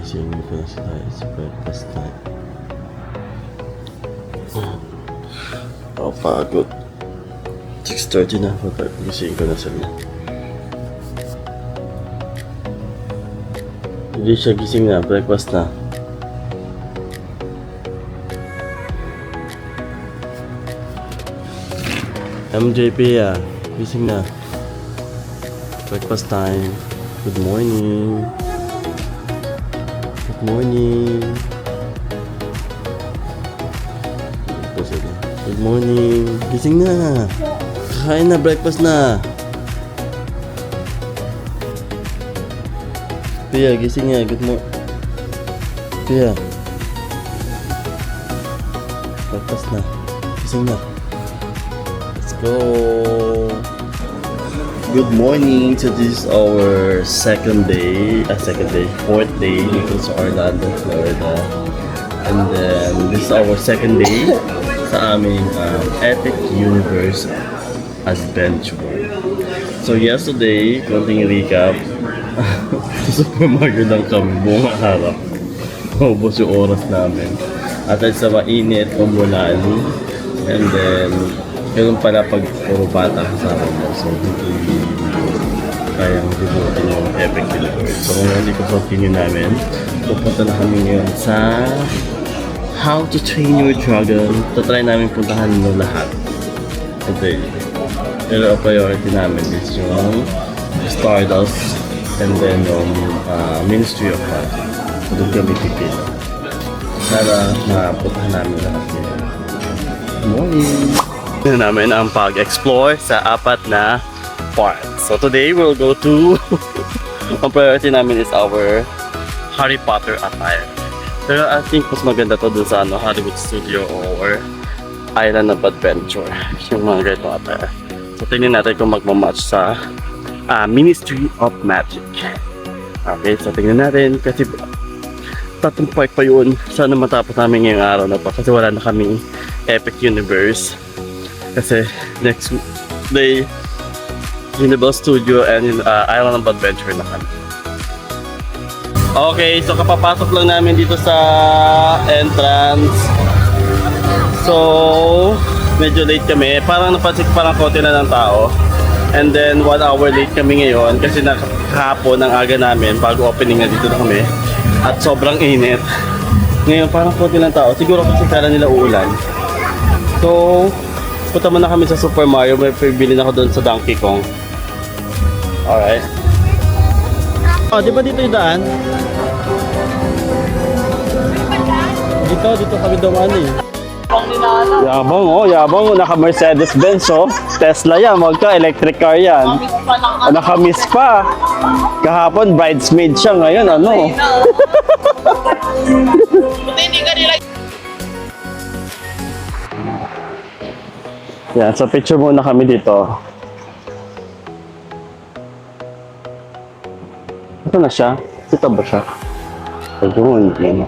gising ko na sila sa breakfast time. Pagod. 6:30 na ako, gising ko na sila. Hindi siya gising na, breakfast na. MJP gising na. Breakfast time. Good morning. Good morning. Good morning. Gising na. Kakain na, breakfast na. Pia, gising na. Good morning. Pia. Breakfast na. Gising na. Let's go. Good morning. So this is our fourth day dito sa Orlando, Florida. And then this is our second day sa aming Epic Universe Adventure. So yesterday, konting recap. Sa Super Mario lang kami buong araw. Maubos yung oras namin. At sa mainit, umulan. And then ganun pala pag puro bata kasama mo. So hindi kayang dibutin yung Epic Universe. So kung hindi ko continue namin, pupunta na kami ngayon sa How to Train Your Dragon. Try namin puntahan nyo lahat today. Pero ang priority namin is yung Stardust and then yung Ministry of Magic. So doon kami pipila. Sana mapuntahan namin lahat ngayon. Good morning! Tignan namin ang pag-explore sa apat na park. So today we'll go to ang priority namin is our Harry Potter attire. Pero I think mas maganda to dun sa Hollywood Studio or Island of Adventure. Yung mga ganito attire. So tingnan natin kung magmamatch sa Ministry of Magic. Okay, so tingnan natin kasi tatlong park pa yun. Sana matapos namin ngayong araw na pa kasi wala na kaming Epic Universe. Kasi next day, Universal Studio and Island of Adventure na kami. Okay, so kapapasok lang namin dito sa entrance. So, medyo late kami. Parang napansin ko parang konti na ng tao. And then, 1 hour late kami ngayon kasi nakahapon ang aga namin bago opening na dito na kami. At sobrang init. Ngayon, parang konti ng tao. Siguro kasi kala nila uulan. So, punta muna kami sa Super Mario. May pibili na ako doon sa Donkey Kong. Alright. Oh, di ba dito yung daan? Dito kami dumaan eh. Yabang yabang. Naka Mercedes-Benz Tesla yan, magka electric car yan. Naka-miss pa. Kahapon bridesmaid siya, ngayon ano. Yan, so picture muna kami dito. Ito na siya? Ito ba siya? Ayun, yun.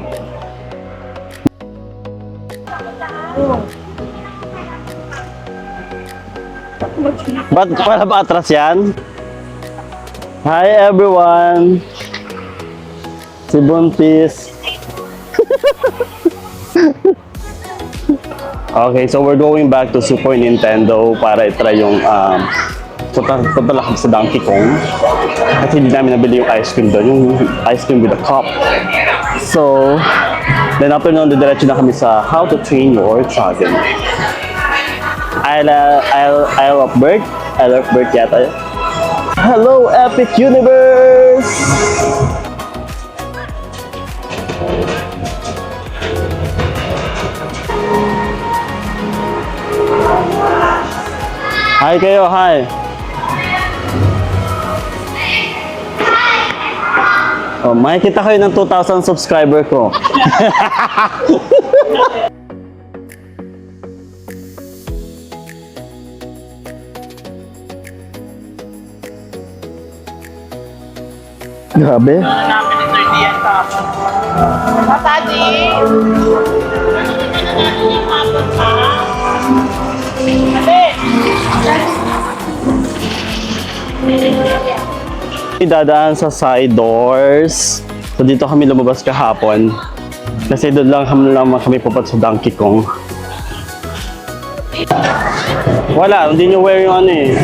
Ba't para ba atras yan? Hi everyone! Si Buntis. Okay, so we're going back to Super Nintendo para i-try yung punta lang kami sa Donkey Kong. Kasi hindi namin nabili yung ice cream doon, yung ice cream with a cup. So, then after nun, diretso na kami sa How to Train Your Dragon. Isle of Bird yata. Hello, Epic Universe! Hi kayo, hi! Oh, makikita kayo ng 2,000 subscriber ko. Grabe. Dadaan sa side doors. So dito kami lumabas kahapon. Kasi doon lang kami pupunta sa Donkey Kong. Wala, hindi nyo wear yung ano eh.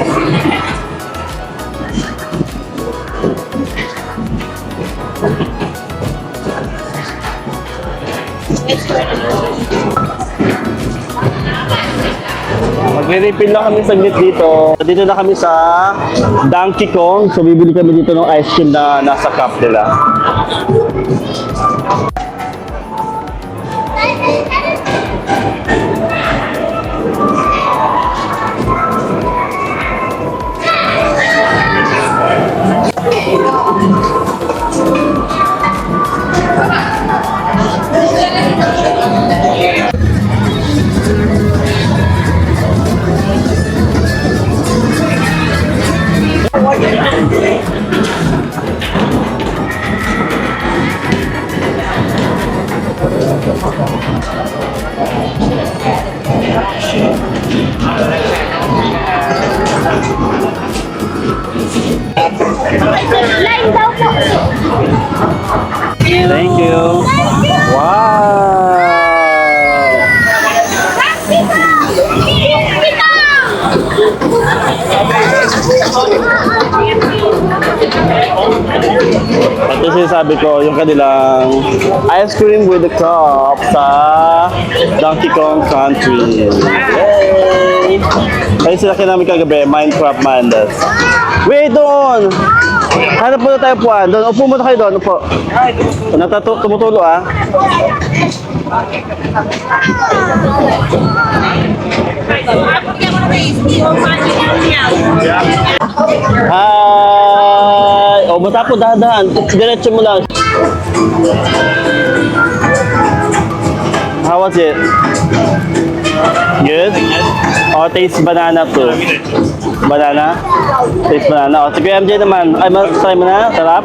Magre-refill lang kami saglit dito. Dito na kami sa Donkey Kong. So bibili kami dito ng ice cream na nasa cup nila. Line daw po. Thank you. Wow! Ito sinasabi ko, yung kanilang ice cream with the cup sa Donkey Kong Country. Yay! Ayun sila namin kagabi, Minecraft Mandas. Wait, doon! Hanap muna tayo puan. Doon, upo muna kayo doon. Upo. Tumutulo ah. Hi! O, matapos dahan-dahan. Diretso mo lang. How was it? Good? O, taste banana too. Banana? Taste banana. O, si Kuya MJ naman. Ay, try mo na? Sarap?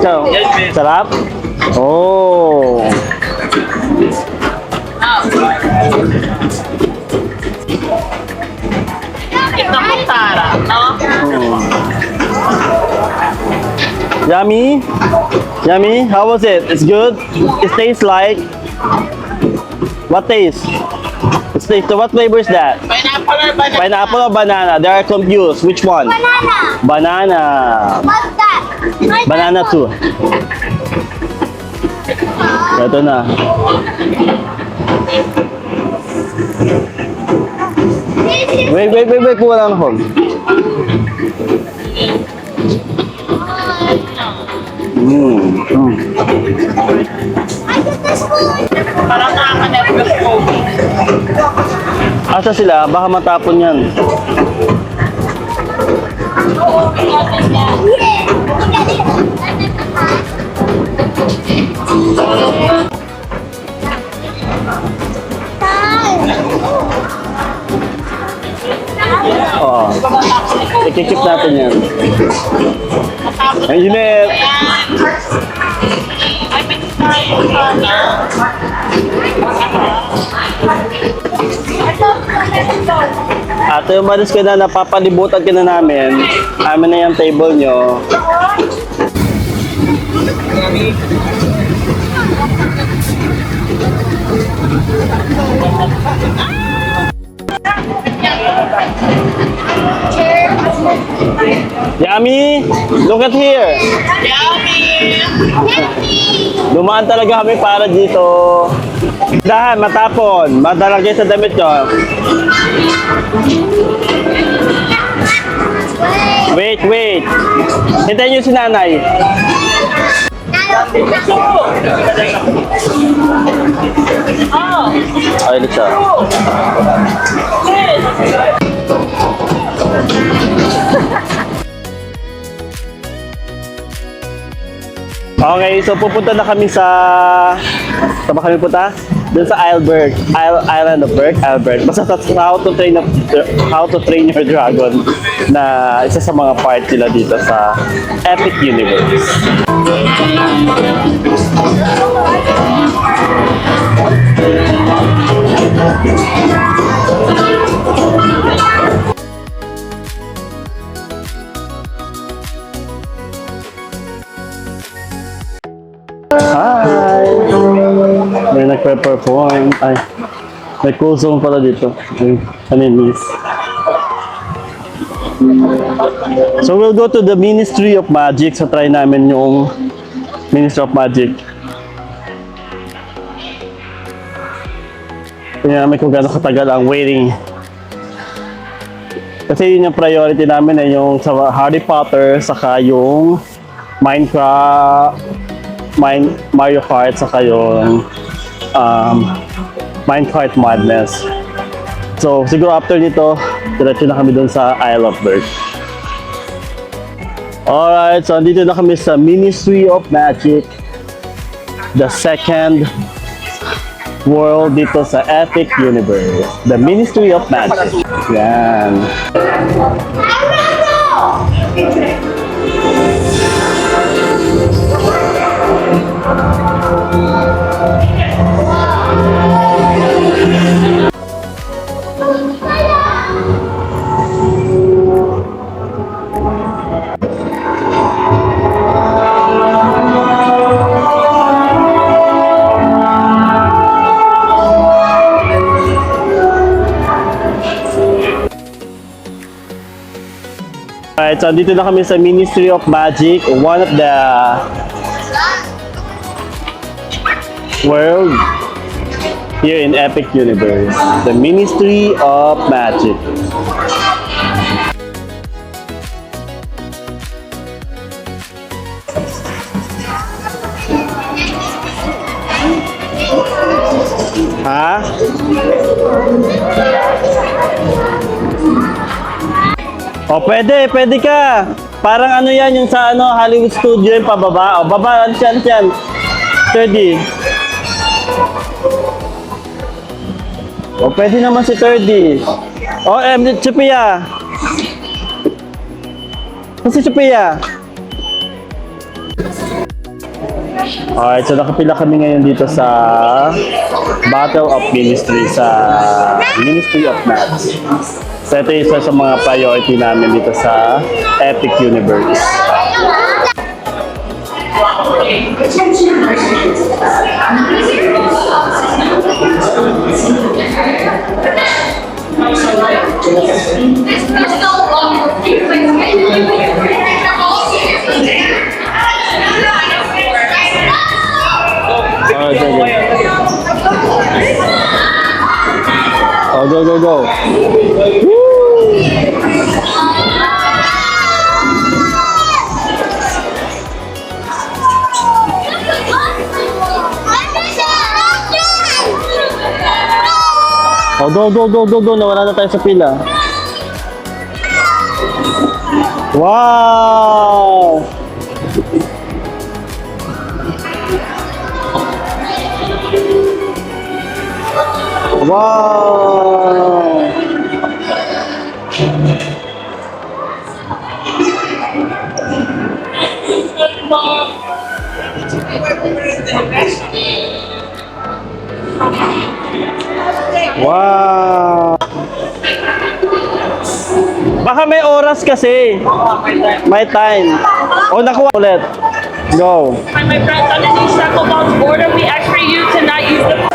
Ikaw? Sarap? Oh. Ito mo Tara, no? Yummy? Yummy? How was it? It's good? It tastes like? What taste? It tastes, so what flavor is that? Pineapple or banana? Pineapple or banana? They are confused. Which one? Banana. Banana. What's that? Banana too. Ito na. Wait. Kuha lang ako. Parang nakaka-nervous po. Asa sila? Baka matapon yan. Oo. Ikikip natin yan. Ang init. Ay, may tayo sana. Ate, umalis ka na, napapalibutan ka na namin. Amin na yung table nyo. Yummy! Look at here! Yummy! Dumaan talaga kami para dito. Dahan, matapon. Madalagay sa damit nyo. Wait. Hintayin nyo si nanay. Ay, Lisa. Okay, so pupunta na kami sa... Saan ba kami punta? Doon sa Island of Albert. Basta sa How to Train Your Dragon na isa sa mga part nila dito sa Epic Universe. Hi! May nagpe-perform. Ay, may cool zone pala dito. Kaninis. So we'll go to the Ministry of Magic. So try namin yung Ministry of Magic. Tingnan namin kung gaano katagal ang waiting. Kasi yun yung priority namin ay yung sa Harry Potter, saka yung Minecraft, Mario Kart, saka yung Minecraft Madness. So siguro after nito, diretso na kami dun sa Isle of Bird. Alright, so andito na kami sa Ministry of Magic, the second world dito sa Epic Universe, the Ministry of Magic. Yan. Alright, so dito na kami sa Ministry of Magic, one of the world here in Epic Universe, the Ministry of Magic. Ha? O, pwede ka. Parang ano yan, yung sa Hollywood Studio yung pababa. O, baba, yan. 30. O, pwede naman si 30. O, Chupia. Si Chupia. Alright, so nakapila kami ngayon dito sa Battle of Ministry, sa Ministry of Magic. So ito yung isa sa mga priority namin dito sa Epic Universe. Oh, go. Oh, go. Nawala na tayo sa pila. Wow! Wow! Wow! Baka may oras kasi. May time. O, nakuha ulit. Go. Hi, my friends. On the new Shacklebox order, we ask for you to not use the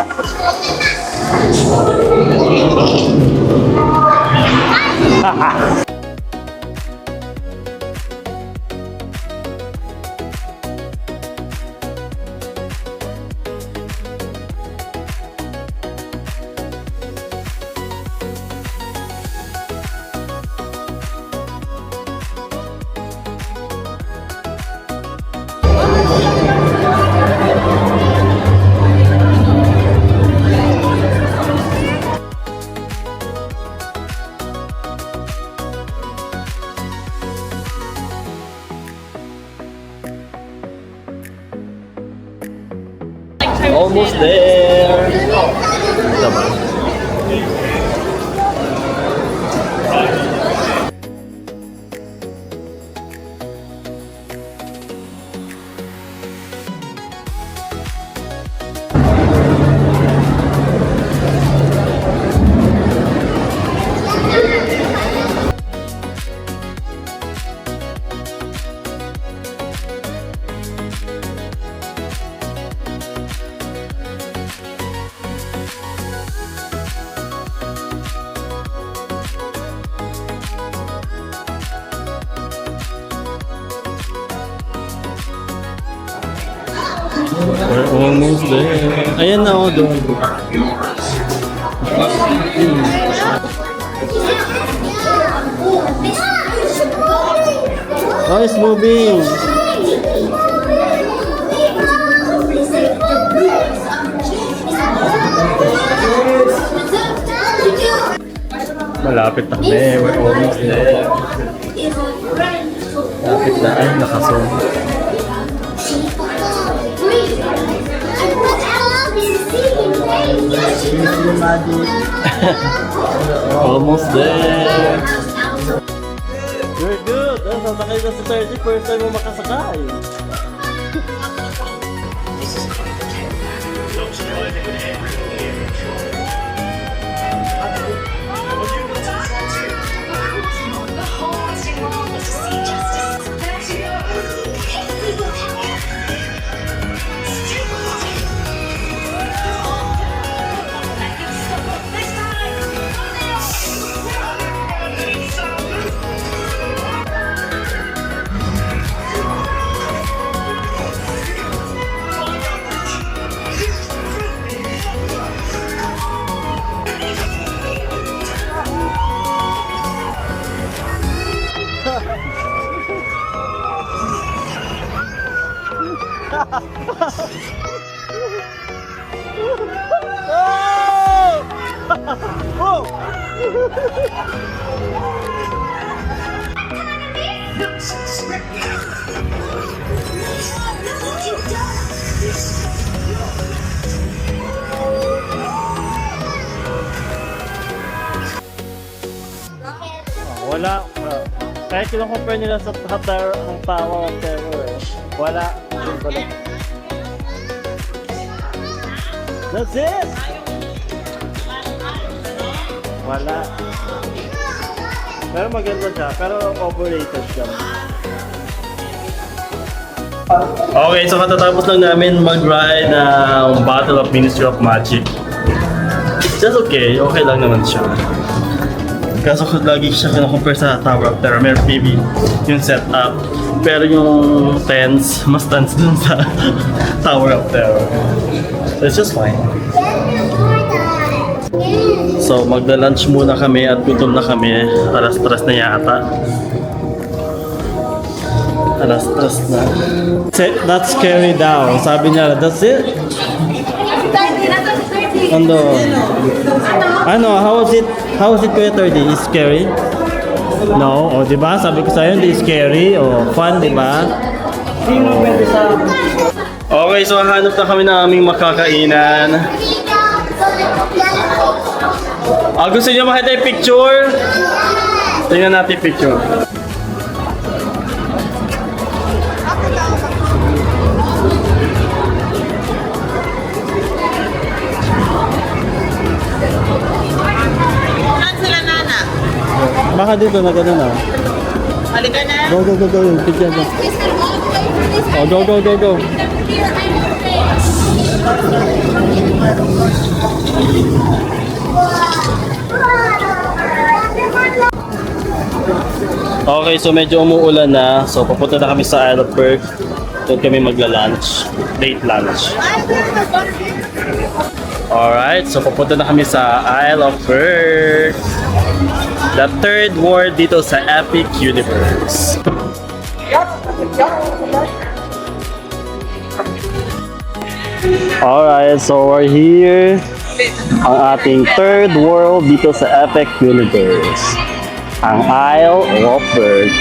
Almost there. Diba? We're almost there. Ayan na ako doon. Oh, it's moving. Malapit na kami. We're almost there. Malapit na. Ay, nakasong. Almost there. You're good. Sasakay na sa 30. First time mo makasakay. Wala. Kahit kino-compare nila sa Tower of Terror. Wala. Yung balik. That's it! Wala. Pero maganda siya. Pero overrated siya. Okay, so katatapos lang namin mag-ride ng Battle of Ministry of Magic. It's just okay. Okay lang naman siya. Kaso lagi siya kina-compare sa Tower of Terror. Meron maybe yung setup. Pero yung tense, mas tense dun sa Tower of Terror. So it's just fine. So magda-lunch muna kami at gutom na kami. Alas-tres na yata. Alas-tres na. That's scary daw. Sabi niya, that's it? Ano? Ano? How was it Kuya 30? Is scary? No? O, diba? Sabi ko sa'yo, hindi scary. O, fun, diba? Okay, so hanap na kami ng aming makakainan. Gusto niyo makita yung picture? Tingnan natin yung picture. Baka dito na gano'n na. Halika na. Go. Picture mo. Oh, go. Okay, so medyo umuulan na. So papunta na kami sa Isle of Berg. Doon kami magla-lunch. Date lunch. Alright, so papunta na kami sa Isle of Berg. The third world dito sa Epic Universe. Alright, so we're here. Ang ating third world dito sa Epic Universe. Ang Isle of Berg.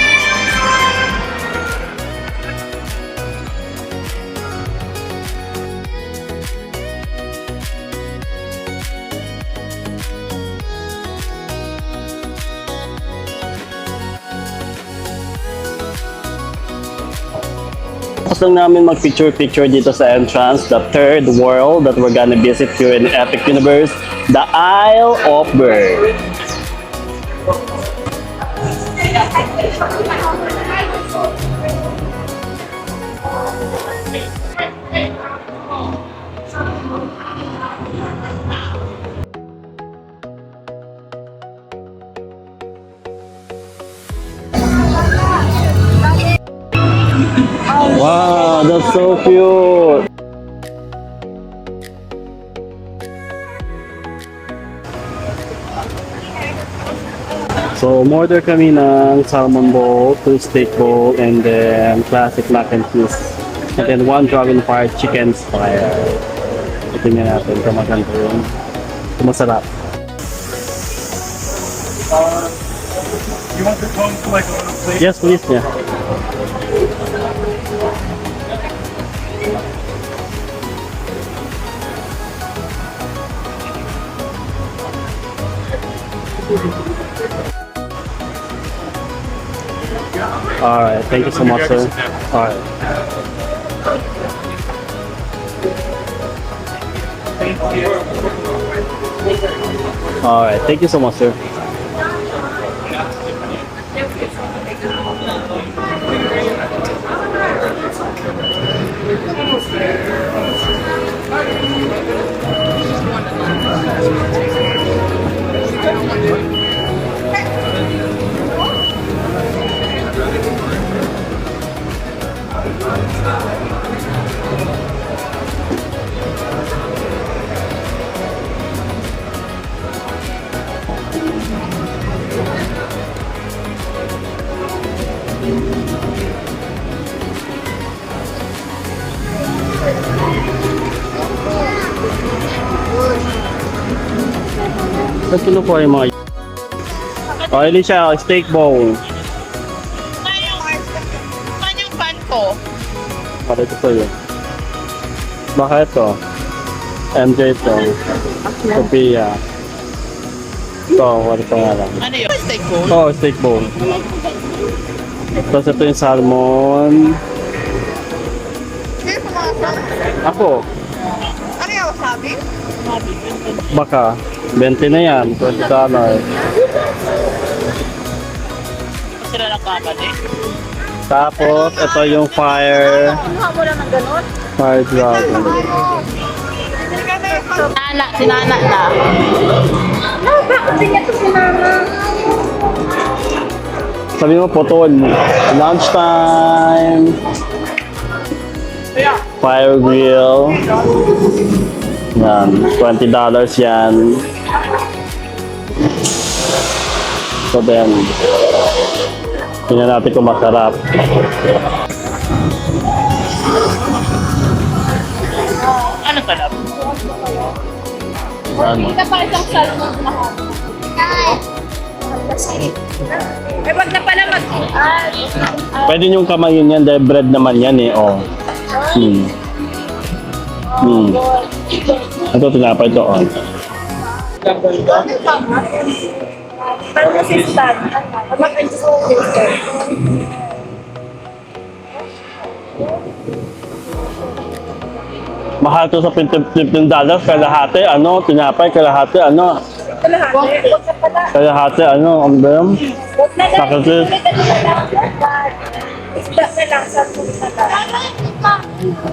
Tapos lang namin mag-picture dito sa entrance, the third world that we're gonna visit here in Epic Universe, the Isle of Berg. Wow, that's so cute! So, umorder kami ng salmon bowl, 2 steak bowl, and then classic mac and cheese. And then 1 dragon fire chicken fire. Tingnan natin kung maganda yun. Kung masarap. You want the tongue to like a little plate? Yes, please. Yeah. Alright, thank you so much, sir. Alright. Alright, thank you so much, sir. Ba't kinukuha yung mga Oh, Alicia, steak bowl. Saan yung pan ko? Para ito sa'yo. Baka ito. MJ ito. Sophia. Ito, wala pa nga lang. Ano yun? Steak bowl? Oo, steak bowl. Tapos ito yung salmon. Sino pumasok? Ako, Ano yung sabi? baka. 20 na yan. $20. Sila nagkakali. Tapos, ito yung fire. Kuha mo lang ng ganun? Fire dragon. Sinana na. Hindi niya ito sinama. Sabi mo, putol. Lunch time. Fire grill. Yan. $20 yan. So then, tingnan natin kung masarap. Ano sarap? Ano? Hindi pa isang salmon lahat. Eh, wag na pala mag... Pwede niyong kamayin yan dahil bread naman yan eh. Oh. Ito, tinapay ito. Oh. Parang nasistan. Mag-adjust mo yung sister. Mahal to sa $15 kalahati. Ano? Tinapay kalahati. Ano? Wag na pala. Kalahati. Ano? Ang bayam? Wag na lang. Bakit? Isda na lang sa punta na.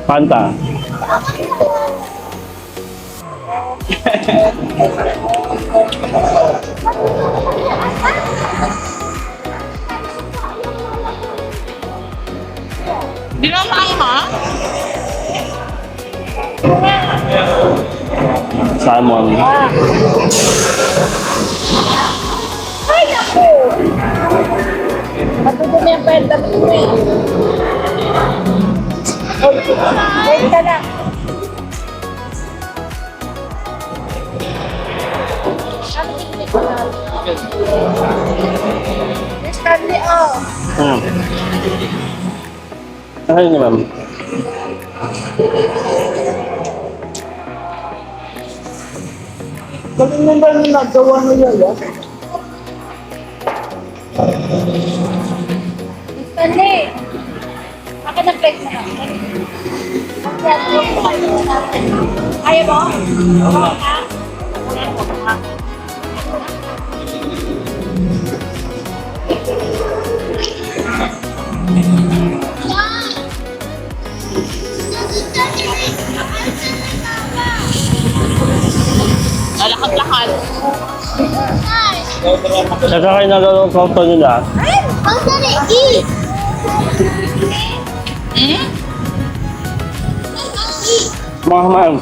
Panta. Di na maanghang? Salmon. Ay, naku! Matutumi ang pwede mo eh. Wait ka na. Miss Candy, oh. Ay, nga ma'am. Galing na ba yung nagawa mo yun, ah? Miss Candy, akin ang plate mo na. Ayaw mo? Oo, ha? Lalakad-lakad. Saka kayo nalaro sa auto nila. Ang dali, eat! Mga ma'am.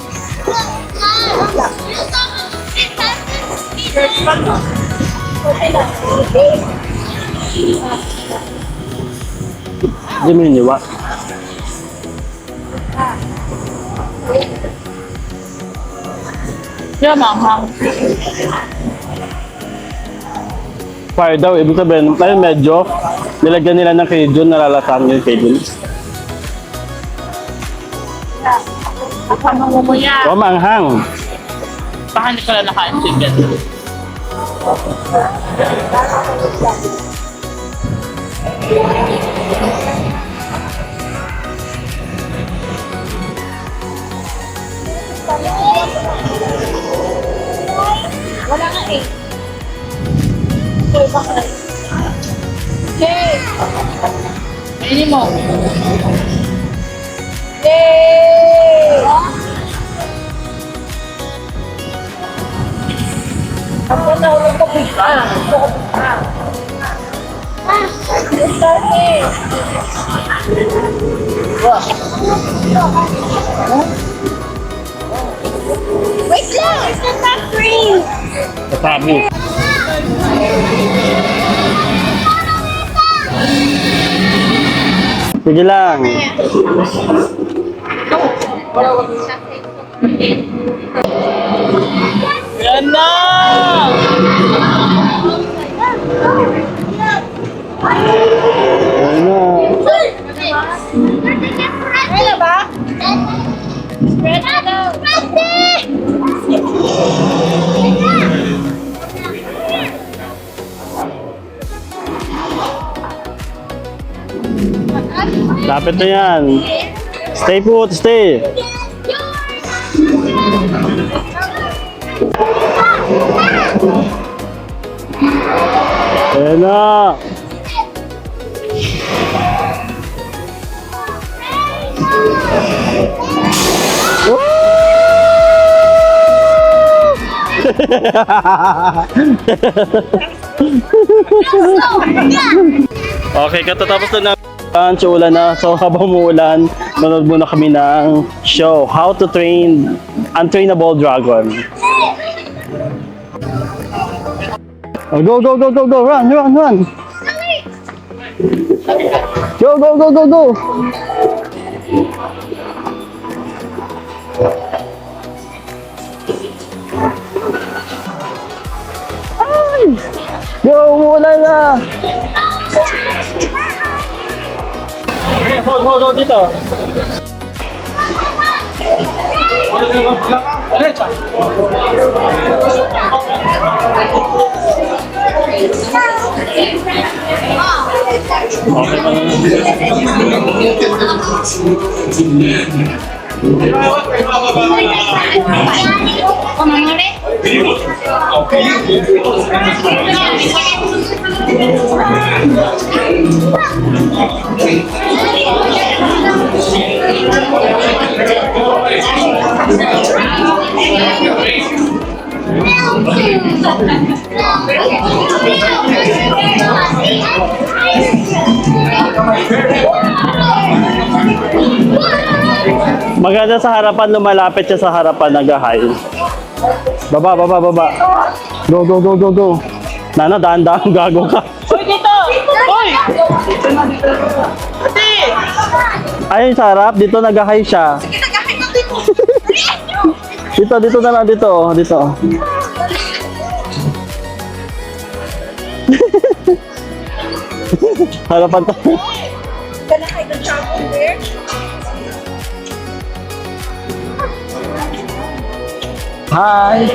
Search pa to. Hindi mo iniwa. Yeah, manghang. Fire daw, ibig sabihin, ayun medyo, nilagyan nila ng Cajun, nalalasahan yung Cajun. Ano mo yan? O, manghang. Baka hindi ko na nakain chicken. Wala nga eh. Yay! Kainin mo. Yay! Ako na ulang kapita. Dami. Wait lang! It's not that green! Kasabi. Sige lang. Yan na! Ayun na. Ano ba? Spread it out! Lapit na yan. Stay put, stay. Ayun na. Okay, katatapos na namin ulan na. So habang umuulan, manood muna kami ng show, How to Train Untrainable Dragon. Oh, go, go, go, go, go, run, run, run. Go, go, go, go, go. Ay! Go, umuulan na. Hold, hold, hold dito. Maganda sa harapan, lumalapit siya sa harapan, nag-high. Baba, baba, baba. Go, go, go, go, go. Nana, daan-daan, gago ka. Uy, dito! Uy! Ate! Ayun sa harap, dito nag-high siya. Dito, dito na lang, dito, dito. Harapan tayo. Gonna hide the chocolate there. Hi!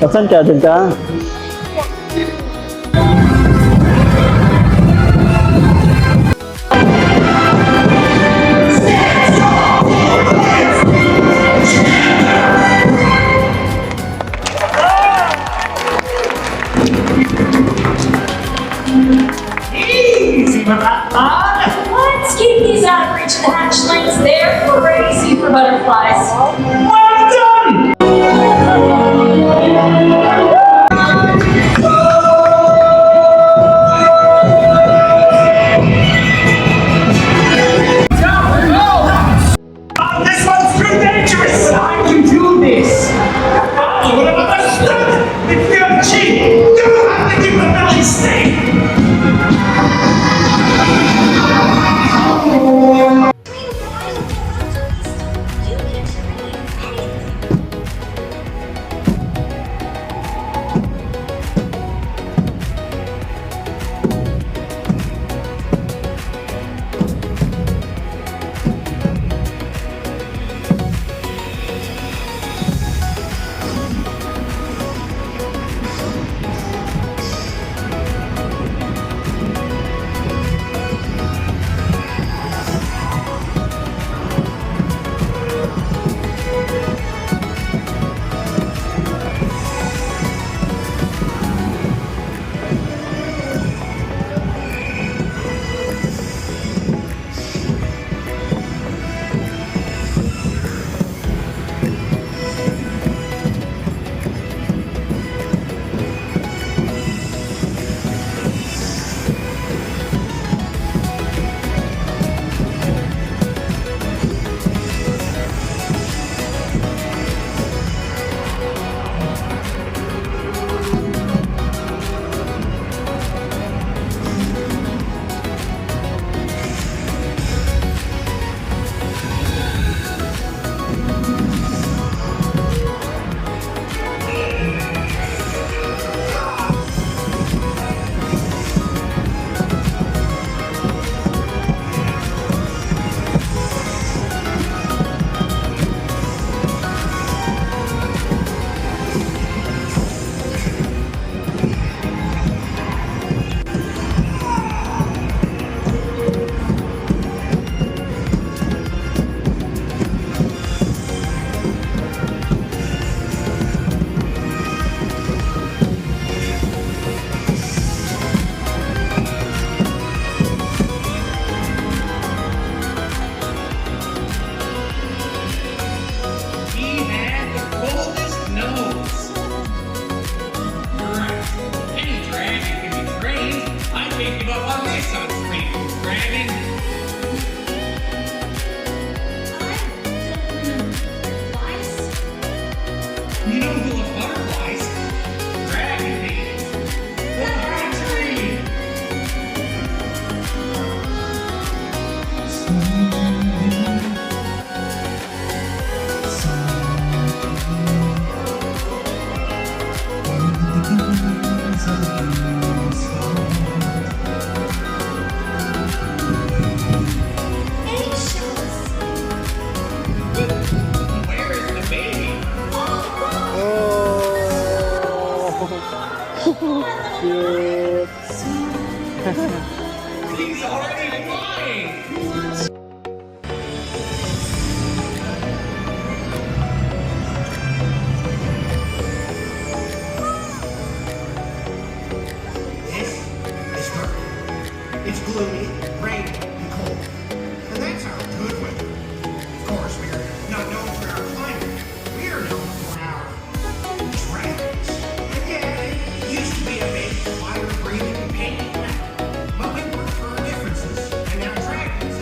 Saan ka? Diyan ka? Let's keep these out of reach of the hatchlings. They're crazy for butterflies. Well done! This one's too dangerous! I can do this! Oh, what about the stunt? It's your cheek! You have to give them You know who loves butterflies? Dragon babies. The factory. Where is the baby? Cute. He's already flying. This is dark. It's gloomy, rainy, and cold. And that's our good weather. Of course, we are not known for our climate. We are known for our dragons. And yeah, it used to be a big fire-breathing pain. But we worked for our differences, and now dragons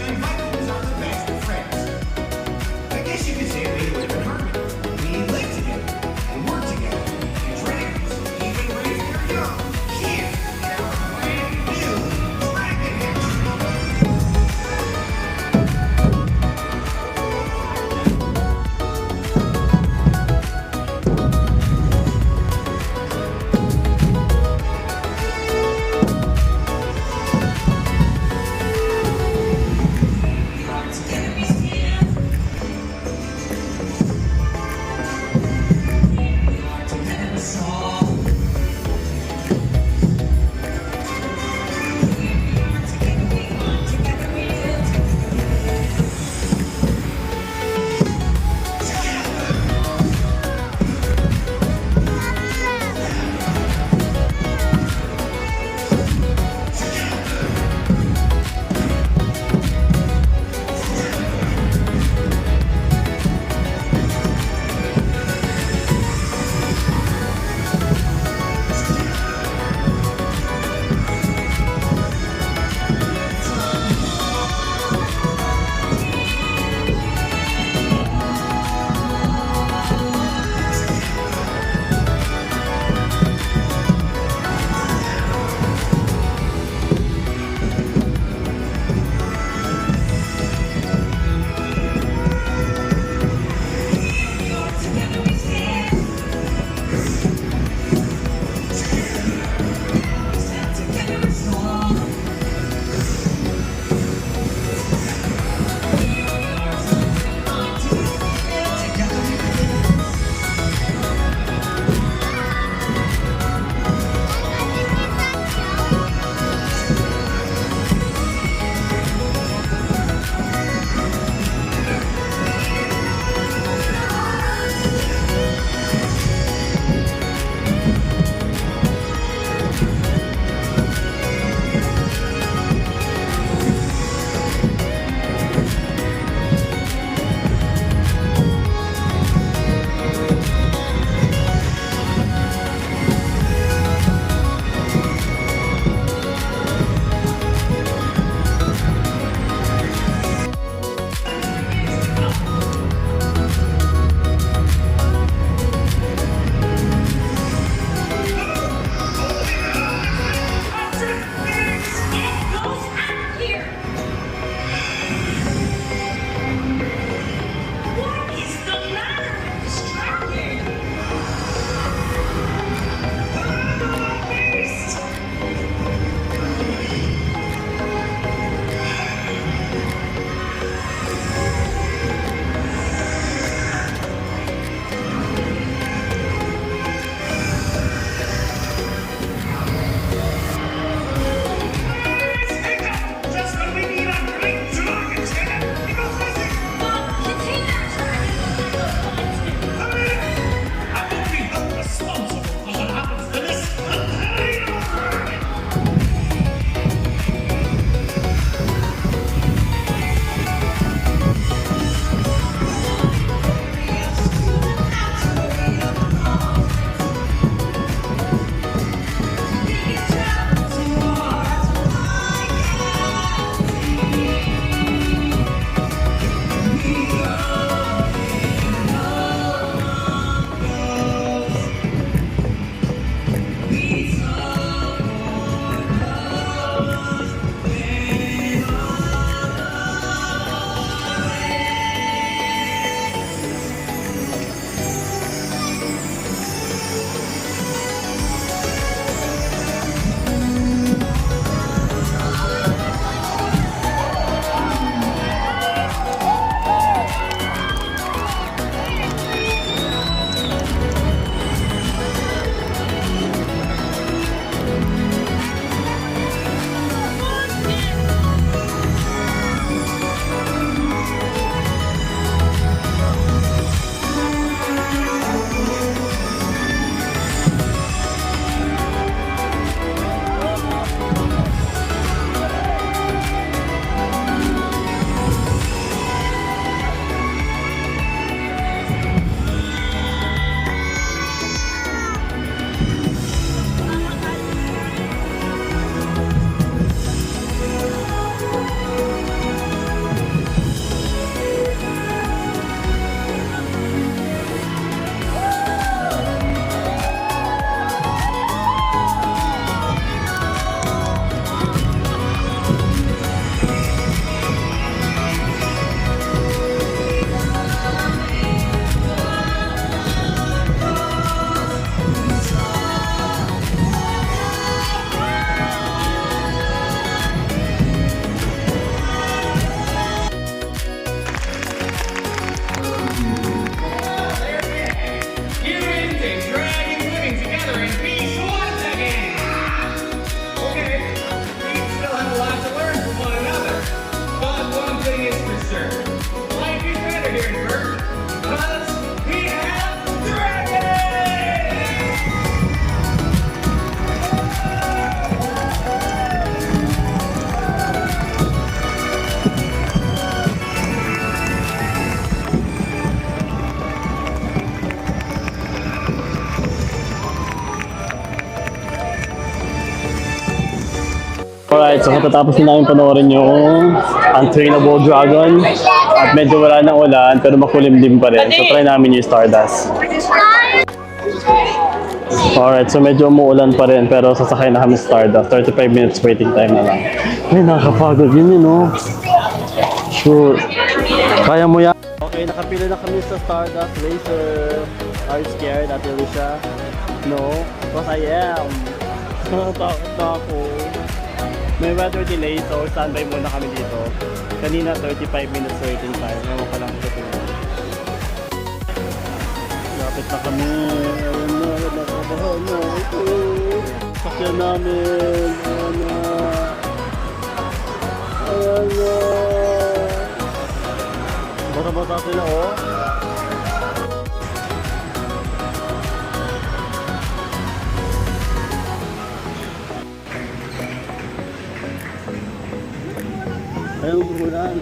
Alright, so katatapos na namin panoorin yung Untrainable Dragon at medyo wala ng ulan pero makulimlim pa rin. So try namin yung Stardust. Alright, so medyo umuulan pa rin pero sasakay na kami sa Stardust. 35 minutes waiting time na lang. Ay, nakakapagod yun yun, no? Sure. Kaya mo yan. Okay, nakapila na kami sa Stardust Racer. Are you scared, Ate Alicia? No? Because I am. Takot na ako. May weather delay, so standby muna kami dito. Kanina 35 minutes waiting time. Ewan ko lang ito. Lapit na kami. Ayan na, nakabahan na. Ito. Sakyan namin. Ayan na. Ayan na. Bata-bata sila, oh. Ayaw buhulan.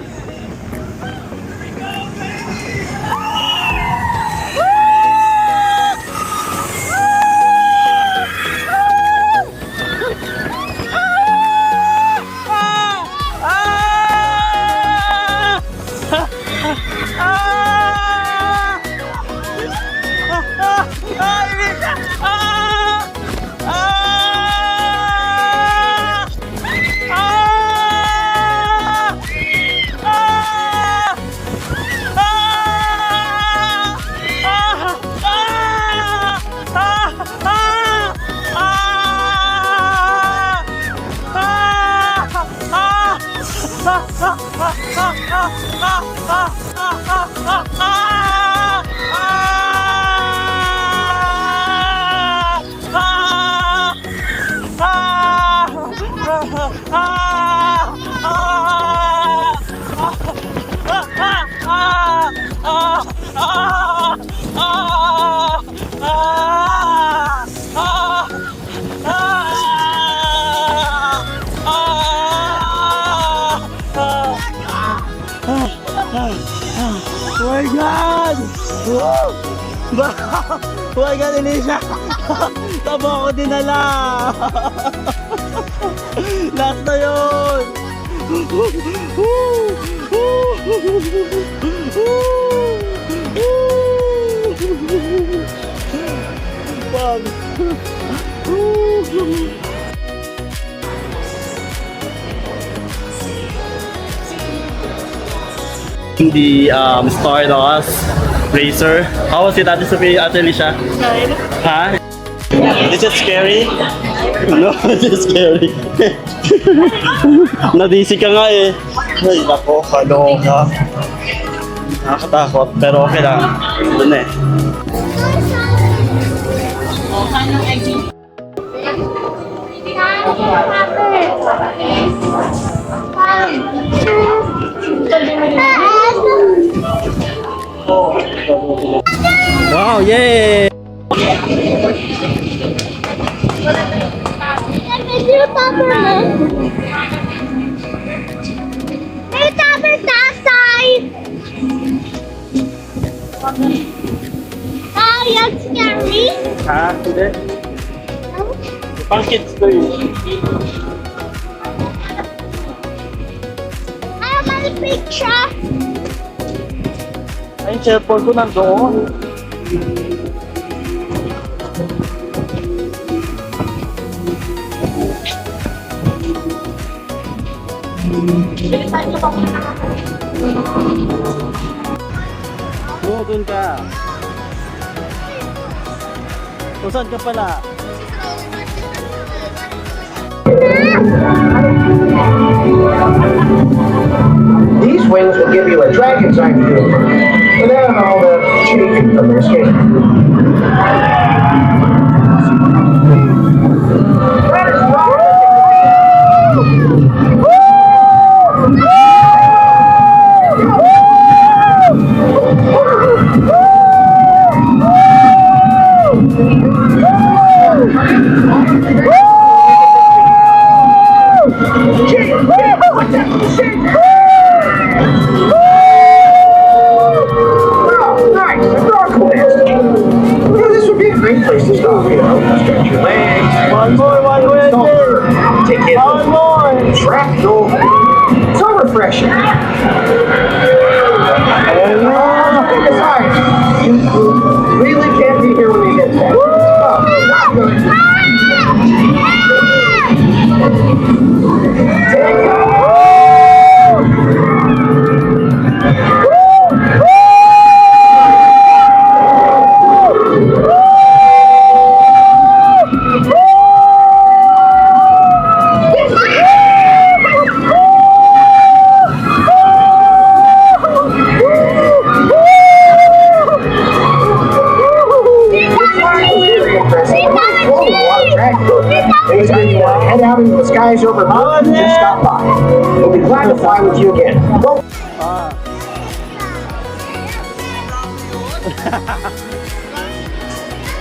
Oh my God! Woo! Oh my God, Alicia! Tama ako dinala! Last na yun! Pag! The Stardust Racer. How was it, Ate Sophie, Ate Alicia? Huh? Is it scary? No, it's scary. Nadisi ka nga eh. Ay, nako, ano ka. Nakakatakot, pero okay lang. Doon eh. Wow, yay! May topper sa side! Oh, you're scary? Ha? Hindi? Pang kids to yun. I have a picture. Ay, yung cellphone ko nandoon. Oo, doon ka. Kung saan ka pala? These wings will give you a dragon's eye view, and then all the chafing from their skin. Nice, a dark list. out into the skies over Earth, just stop by. We'll be glad to fly with you again. Well,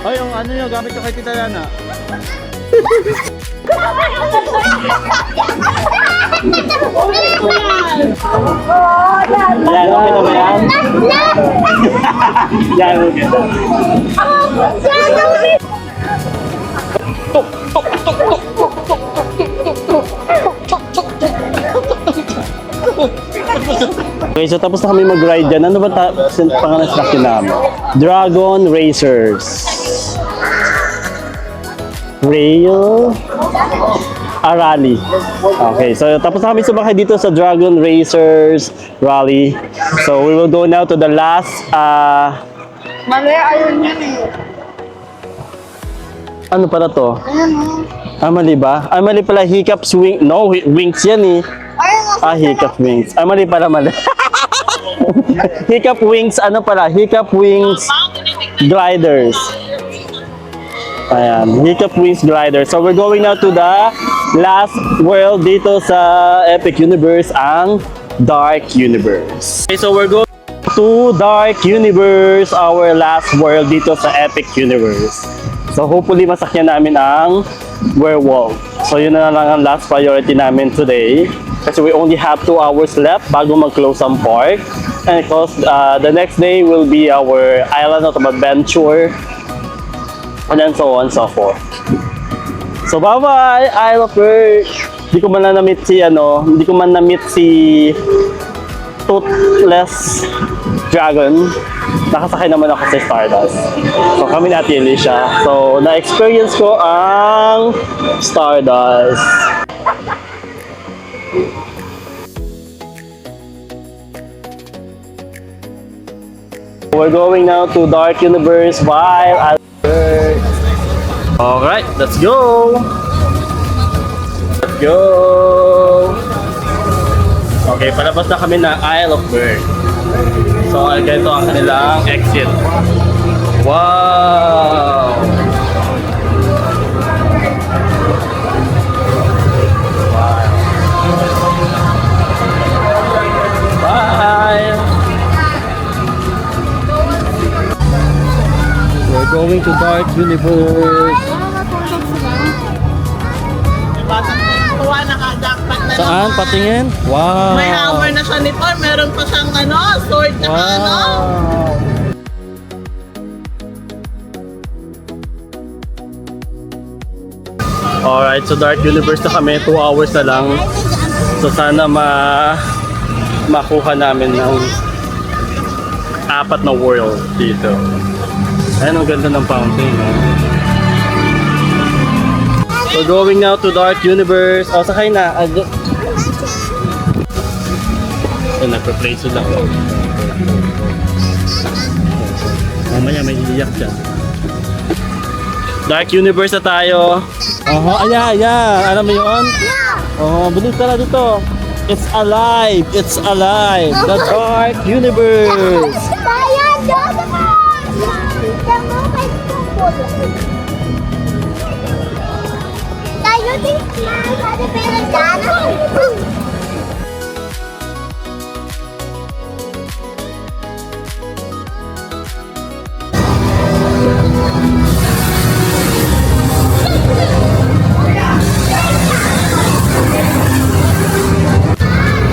Ay, yung ano nyo, gamit ko kay Tita Yana. Yan, okay na ba yan? Yan, okay na. Okay, so tapos na kami mag-ride dyan. Ano ba pangalan sa akin namin? Dragon Racers. Rail Rally. Okay, so tapos na kami sumakay dito sa Dragon Racers Rally. So we will go now to the last Mali, ayun yun eh. ano pala to? Mali ba? Mali pala, Hiccups Wing. No, Wings yan eh. Hiccup Wings. Mali pala, mali. Hiccup Wings, ano pala? Hiccup Wings Gliders. Ayan, Hiccup Wings Gliders. So we're going now to the last world dito sa Epic Universe, ang Dark Universe. Okay, so we're going to Dark Universe, our last world dito sa Epic Universe. So hopefully masakyan namin ang werewolf. So yun na lang ang last priority namin today. Kasi we only have 2 hours left bago mag-close ang park. And of course, the next day will be our island of adventure. And then so on and so forth. So bye-bye, Isle of Earth! Hindi ko man na-meet si Toothless Dragon. Nakasakay naman ako sa Stardust. So kami ni Ate Alicia. So na-experience ko ang Stardust. We're going now to Dark Universe by Albert. Alright, let's go! Let's go! Okay, palabas na kami na Isle of Bird. So, ganito ang kanilang exit. Wow! Bye! We're going to Dark Universe. Tuwa nakadakpat na Saan? naman. Patingin? Wow! May hammer na siya ni Paul. Meron pa siyang sword na Wow! Alright, so Dark Universe na kami. 2 hours na lang. So sana makuha namin ng 4 na world dito. Ayan, ang ganda ng fountain. We're going now to Dark Universe. O, sakay na. Nagpa-place lang. Mamaya may iiyak dyan. Dark Universe na tayo. Ayan. Alam mo yun? Bilis ka na dito. It's alive! It's alive! The Dark Universe!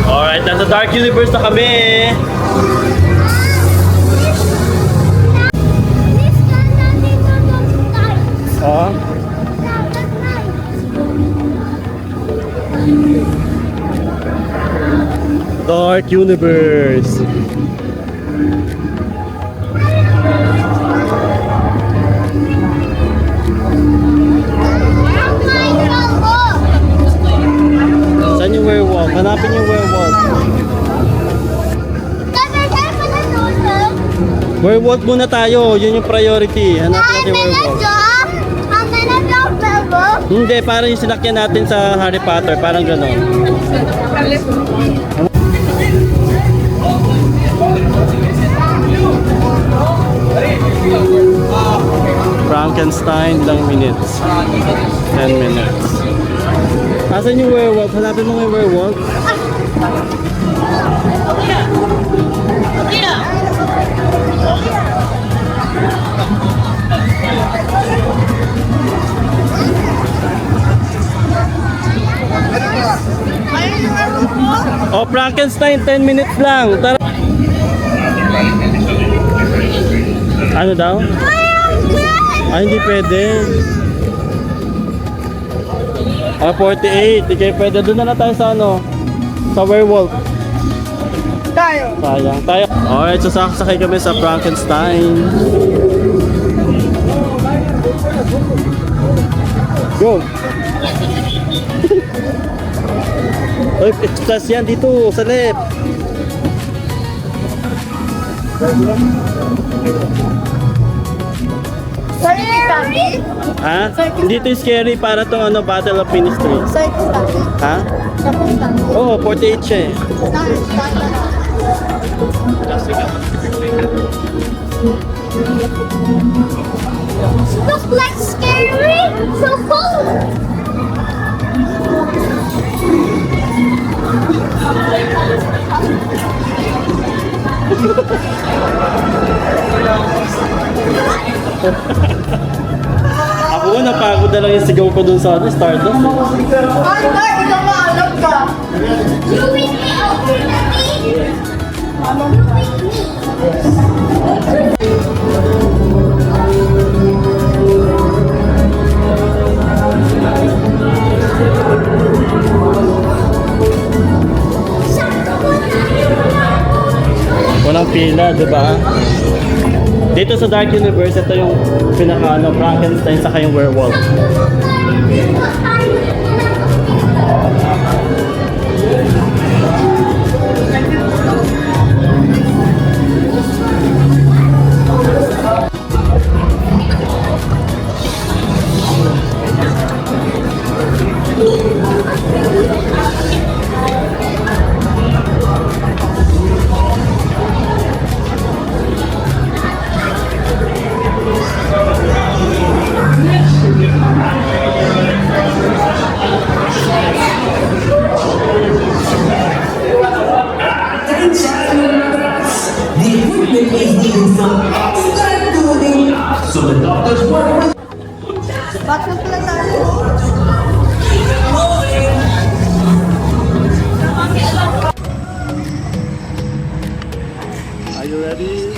Alright, nasa Dark Universe na kami. Dark Universe. Saan yung werewolf? Hanapin yung werewolf. Werewolf muna tayo. Yun yung priority. Hanapin natin yung werewolf. Hindi, parang yung sinakyan natin sa Harry Potter. Parang gano'n. Frankenstein, ilang minutes? 10 minutes. Asan yung werewolf? Hanapin mo nga yung werewolf. Oh, Frankenstein, 10 minutes lang. Tara. Ano daw? Ay, hindi pwede. Ah, 48. Hindi kayo pwede. Doon na tayo sa ano? Sa werewolf. Sayang. Tayo. Alright, so sakay kami sa Frankenstein. Go! Uy, express yan dito, sa left. Ha? Hindi ito scary para tong ano, Battle of Ministry. Ha? Oo, 48 siya eh. Look like scary. So cool. Ako nga, napagod na lang yung sigaw ko dun sa ano, Stardust. You with me, ultimately. Walang pila, di ba? Dito sa Dark Universe, ito yung pinaka ano, Frankenstein saka yung werewolf. Are you ready?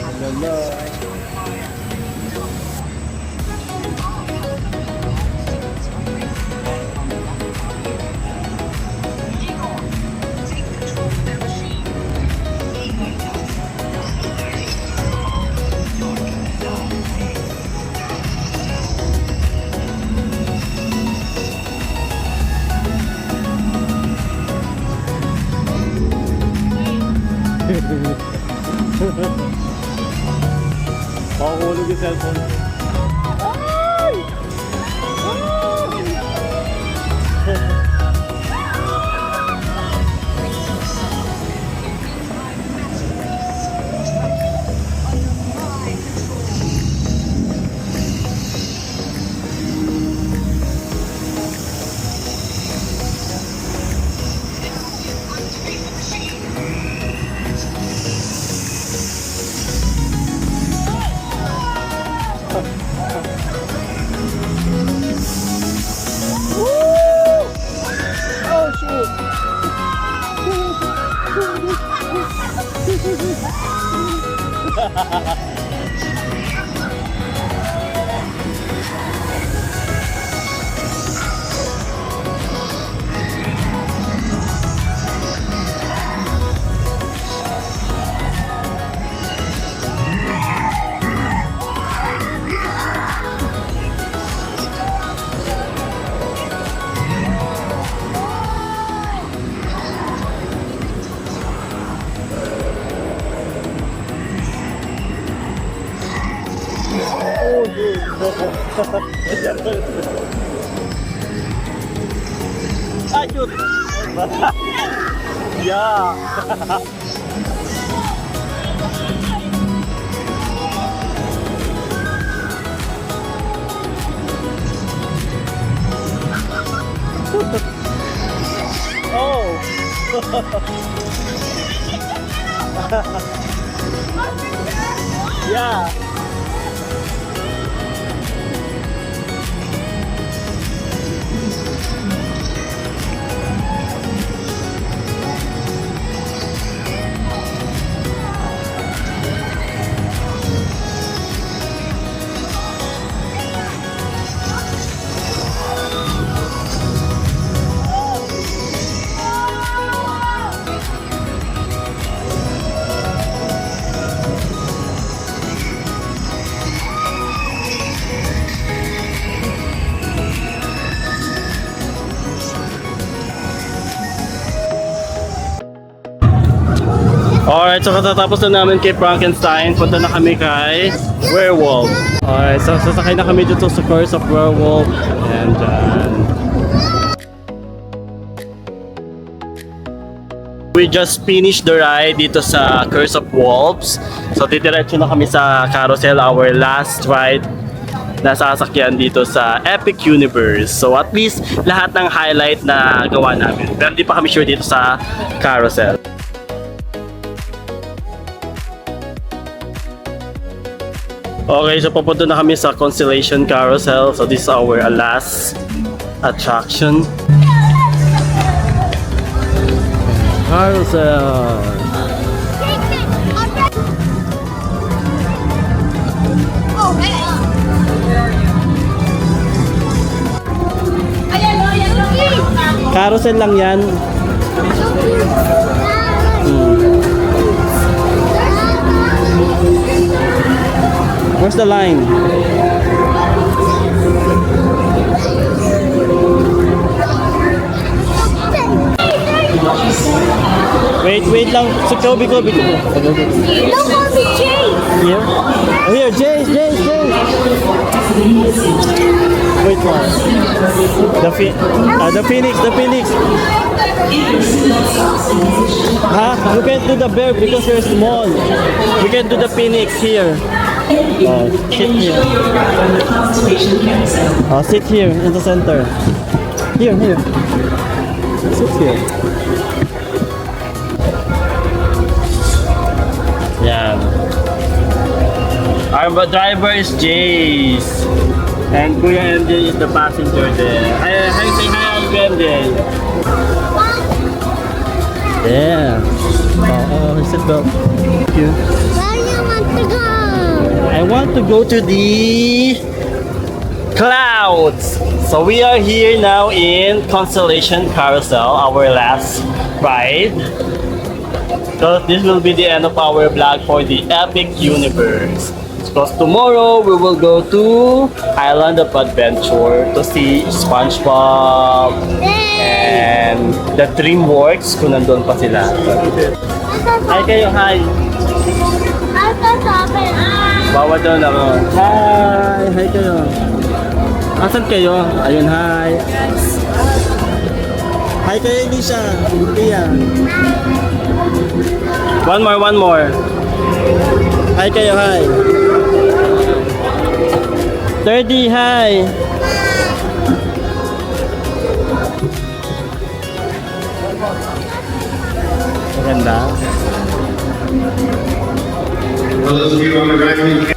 Makukulog yung cellphone. Ayun! Yeah! Yeah. Alright, so katatapos na namin kay Frankenstein, punta na kami kay Werewolf. Alright, so sasakay na kami dito sa Curse of Werewolf. And we just finished the ride dito sa Curse of Wolves. So didiretso na kami sa carousel, our last ride na sasakyan dito sa Epic Universe. So at least lahat ng highlight na gawa namin. Pero di pa kami sure dito sa carousel. Okay, so papunta na kami sa Constellation Carousel. So this is our last attraction. Carousel. Carousel lang yan. Where's the line? Wait lang. So, Kobe. Don't call me Jay. Here? Oh, here, Jace. Wait more. The Phoenix. Huh? You can't do the bear because you're small. We can do the Phoenix here. Oh, sit here. Oh, sit here in the center. Here. Sit here. Yeah. Our driver is Jace. And Kuya MJ is the passenger there. Hi, say hi, Kuya MJ. Yeah. Oh, seatbelt. Thank you. Where do you want to go? I want to go to the clouds. So we are here now in Constellation Carousel, our last ride. So this will be the end of our vlog for the Epic Universe. Because tomorrow we will go to Island of Adventure to see SpongeBob and the DreamWorks kung nandun pa sila. Hi kayo, hi! Bawa daw na ako. Hi kayo. Asan kayo? Ayun, hi. Hi kayo, Elisha. Tia. One more. Hi kayo, hi. 30, hi. Maganda. For those of you on the right,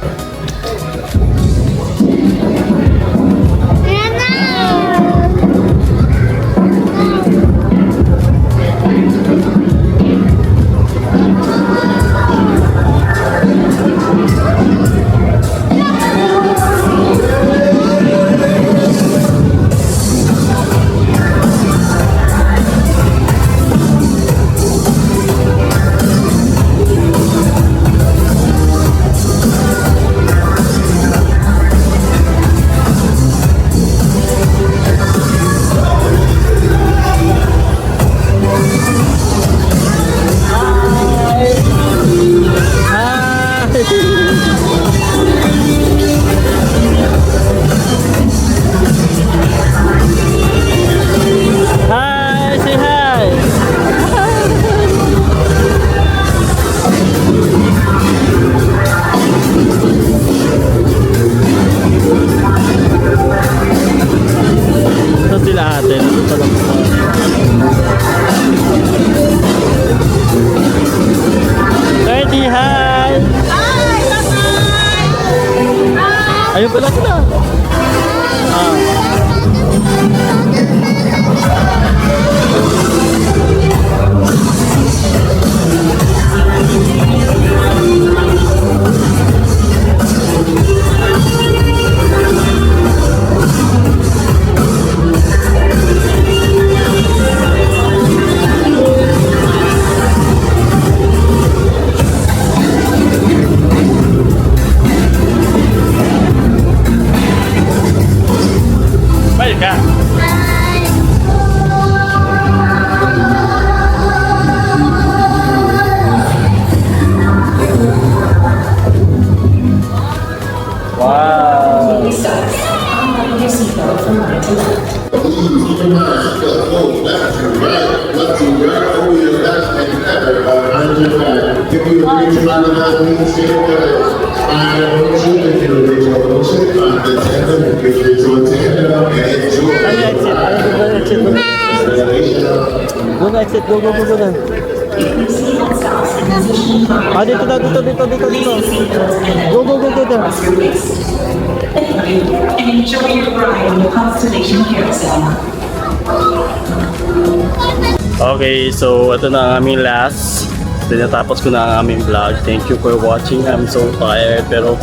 Wala sila. Balik ka. Wow. Go na, exit. Go na. Dito. Go. And enjoy your ride on the Constellation Carousel. Okay, so ito na ang aming last. Tinatapos ko na ang aming vlog. Thank you for watching. I'm so tired pero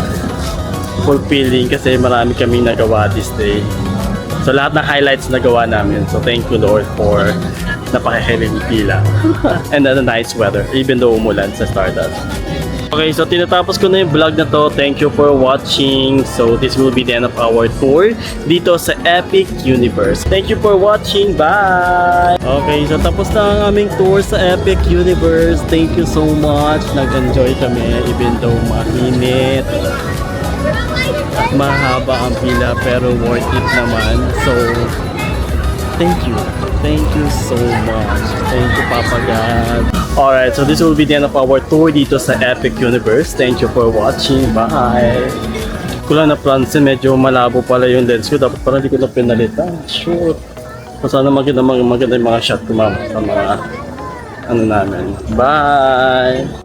fulfilling kasi marami kaming nagawa this day. So lahat ng highlights nagawa namin. So thank you Lord for napakahiling pila. And then a nice weather even though umulan sa Stardust. Okay, so tinatapos ko na yung vlog na to. Thank you for watching. So this will be the end of our tour dito sa Epic Universe. Thank you for watching. Bye! Okay, so tapos na ang aming tour sa Epic Universe. Thank you so much. Nag-enjoy kami even though mainit at mahaba ang pila pero worth it naman. So thank you. Thank you so much. Thank you, Papa God. Alright, so this will be the end of our tour dito sa Epic Universe. Thank you for watching. Bye! Kulang na plansin, medyo malabo pala yung lens ko. Dapat parang hindi ko na pinalitan. Shoot! Sana maganda yung mga shot ko sa mga ano namin. Bye!